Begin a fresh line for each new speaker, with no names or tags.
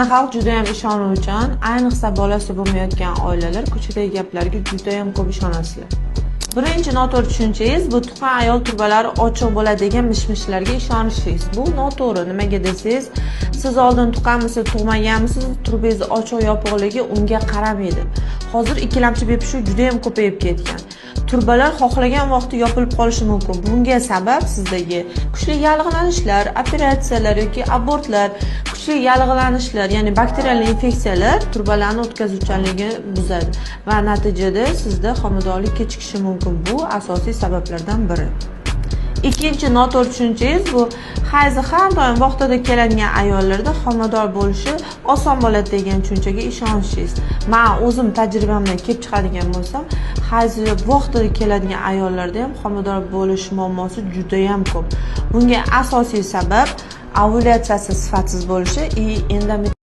Xalq juda ham ishonuvchan, ayniqsa bolasi bo'lmayotgan oilalar ko'chadagi gaplarga juda ham ko'p ishonasizlar. Birinchi noto'g'ri tushunchangiz bu tuqqan ayol turbalari ochiq bo'ladi degan mish-mishlarga ishonishingiz. Bu noto'g'ri. Nimaga desangiz, siz oldin tuqqanmisiz, tug'maganmisiz, turbangiz ochiq yopiqligi unga qaramaydi. Hozir ikkilamchi bepishuv juda ham ko'payib ketgan. Turbalar xohlagan vaqtda yopilib qolishi mumkin. Bunga sabab sizdagi kuchli yallig'lanishlar, operatsiyalar yoki abortlar, kuchli yallig'lanishlar, ya'ni bakterial infeksiyalar turbalarni o'tkazuvchanligini buzadi va natijada sizda homiladorlik kechikishi mumkin. Bu asosiy sabablardan biri. Ikkinchi noto'g'ri tushunchangiz bu hayzi har doim vaqtida keladigan ayollarda homilador bo'lishi oson bo'ladi degan tushunchaga ishonishingiz. Men o'zim tajribamdan kelib chiqadigan bo'lsam, hayzi vaqtida keladigan ayollarda ham homilador bo'lish muammosi juda ham ko'p. Bunga asosiy sabab ovulyatsiyasi sifatsiz bo'lishi,